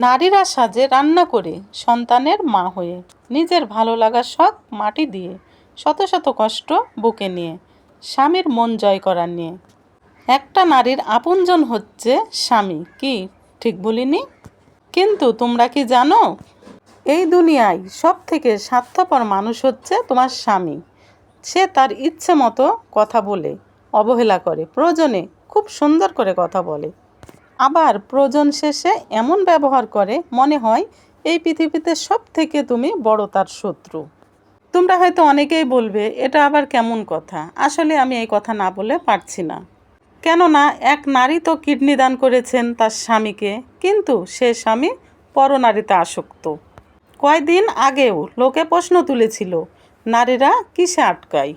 নারীরা সাজে রান্না করে, সন্তানের মা হয়ে, নিজের ভালো লাগার শখ মাটি দিয়ে, শত শত কষ্ট বুকে নিয়ে, স্বামীর মন জয় করার নিয়ে। একটা নারীর আপনজন হচ্ছে স্বামী। কি ঠিক বলিনি? কিন্তু তোমরা কি জানো, এই দুনিয়ায় সব থেকে স্বার্থপর মানুষ হচ্ছে তোমার স্বামী। সে তার ইচ্ছে মতো কথা বলে, অবহেলা করে, প্রয়োজনে খুব সুন্দর করে কথা বলে, আবার প্রয়োজন শেষে এমন ব্যবহার করে মনে হয় এই পৃথিবীতে সব থেকে তুমি বড় তার শত্রু। তোমরা হয়তো অনেকেই বলবে এটা আবার কেমন কথা। আসলে আমি এই কথা না বলে পারছি না। কেননা এক নারী তো কিডনি দান করেছেন তার স্বামীকে, কিন্তু সে স্বামী পরনারীতে আসক্ত। কয়দিন আগেও লোকে প্রশ্ন তুলেছিল নারীরা কিসে আটকায়,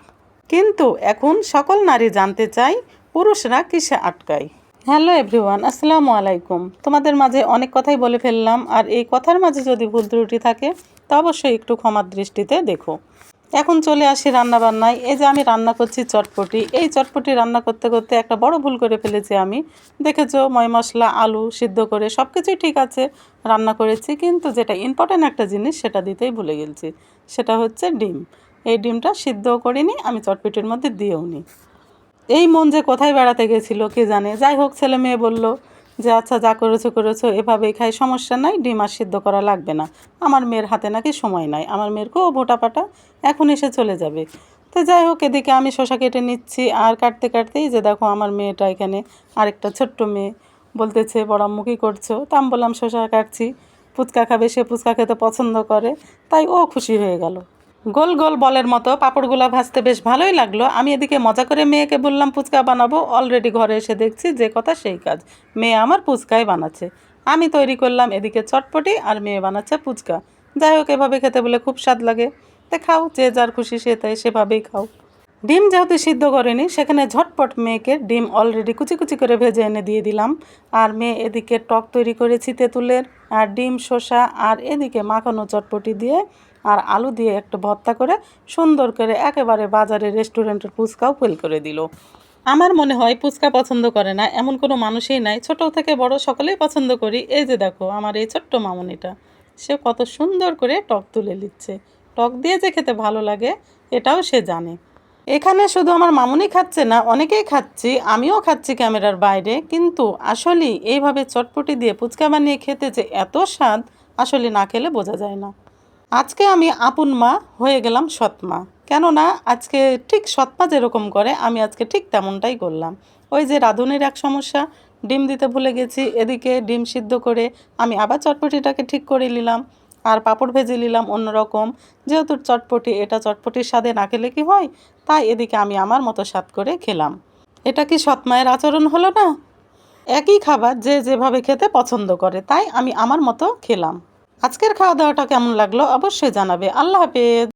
কিন্তু এখন সকল নারী জানতে চায় পুরুষরা কিসে আটকায়। হ্যালো এভরিওয়ান, আসসালামু আলাইকুম। তোমাদের মাঝে অনেক কথাই বলে ফেললাম, আর এই কথার মাঝে যদি ভুল ত্রুটি থাকে তা অবশ্যই একটু ক্ষমার দৃষ্টিতে দেখো। এখন চলে আসি রান্নাবান্নায়। এই যে আমি রান্না করছি চটপটি। এই চটপটি রান্না করতে করতে একটা বড় ভুল করে ফেলেছি আমি। দেখেছো, ময় মশলা আলু সিদ্ধ করে সব কিছুই ঠিক আছে রান্না করেছি, কিন্তু যেটা ইম্পর্ট্যান্ট একটা জিনিস সেটা দিতেই ভুলে গেছি। সেটা হচ্ছে ডিম। এই ডিমটা সিদ্ধও করিনি, আমি চটপটির মধ্যে দিয়েও নি। এই মন যে কোথায় বেড়াতে গেছিলো কে জানে। যাই হোক, ছেলে মেয়ে বলল যে আচ্ছা যা করেছো করেছো, এভাবেই খাই, সমস্যা নাই, ডিম আর সিদ্ধ করা লাগবে না। আমার মেয়ের হাতে নাকি সময় নাই, আমার মেয়ের খুব ভোটাপাটা, এখন এসে চলে যাবে। তো যাই হোক, এদিকে আমি শসা কেটে নিচ্ছি, আর কাটতে কাটতেই যে দেখো আমার মেয়েটা এখানে, আরেকটা ছোট্ট মেয়ে বলতেছে বড় আম্মু কী করছো। তা আমি বললাম শসা কাটছি, ফুচকা খাবে, সে ফুচকা খেতে পছন্দ করে, তাই ও খুশি হয়ে গেল। গোল গোল বলের মতো পাঁপড়গুলো ভাজতে বেশ ভালোই লাগলো। আমি এদিকে মজা করে মেয়েকে বললাম ফুচকা বানাবো। অলরেডি ঘরে এসে দেখছি যে কথা সেই কাজ, মেয়ে আমার ফুচকাই বানাচ্ছে। আমি তৈরি করলাম এদিকে চটপটি, আর মেয়ে বানাচ্ছে ফুচকা। যাই হোক, এভাবে খেতে বলে খুব স্বাদ লাগে। তা খাও, যে যার খুশি সে তাই সেভাবেই খাও। ডিম যেহেতু সিদ্ধ করেনি, সেখানে ঝটপট মেয়েকে ডিম অলরেডি কুচি কুচি করে ভেজে এনে দিয়ে দিলাম। আর মেয়ে এদিকে টক তৈরি করেছি তেঁতুলের, আর ডিম শসা, আর এদিকে মাখানো চটপটি দিয়ে আর আলু দিয়ে একটু ভর্তা করে সুন্দর করে একেবারে বাজারে রেস্টুরেন্টের ফুচকাও ফেল করে দিল। আমার মনে হয় ফুচকা পছন্দ করে না এমন কোনো মানুষই নাই। ছোট থেকে বড় সকলেই পছন্দ করি। এই যে দেখো আমার এই ছোট্ট মামুনিটা, সে কত সুন্দর করে টক তুলে নিচ্ছে। টক দিয়ে যে খেতে ভালো লাগে এটাও সে জানে। এখানে শুধু আমার মামুনি খাচ্ছে না, অনেকেই খাচ্ছি, আমিও খাচ্ছি ক্যামেরার বাইরে। কিন্তু আসলে এইভাবে চটপটি দিয়ে ফুচকা বানিয়ে খেতে যে এত স্বাদ, আসলে না খেলে বোঝা যায় না। আজকে আমি আপন মা হয়ে গেলাম সৎ মা। কেননা আজকে ঠিক সৎ মা যেরকম করে আমি আজকে ঠিক তেমনটাই করলাম। ওই যে রাঁধুনির এক সমস্যা, ডিম দিতে ভুলে গেছি। এদিকে ডিম সিদ্ধ করে আমি আবার চটপটিটাকে ঠিক করে নিলাম, আর পাঁপড় ভেজে নিলাম অন্যরকম। যেহেতু চটপটি, এটা চটপটির স্বাদে না খেলে কি হয়, তাই এদিকে আমি আমার মতো স্বাদ করে খেলাম। এটা কি সৎ মায়ের আচরণ হলো না? একই খাবার যে যেভাবে খেতে পছন্দ করে, তাই আমি আমার মতো খেলাম। আজকের খাওয়া দাওয়াটা কেমন লাগলো অবশ্যই জানাবে। আল্লাহ হাফেজ।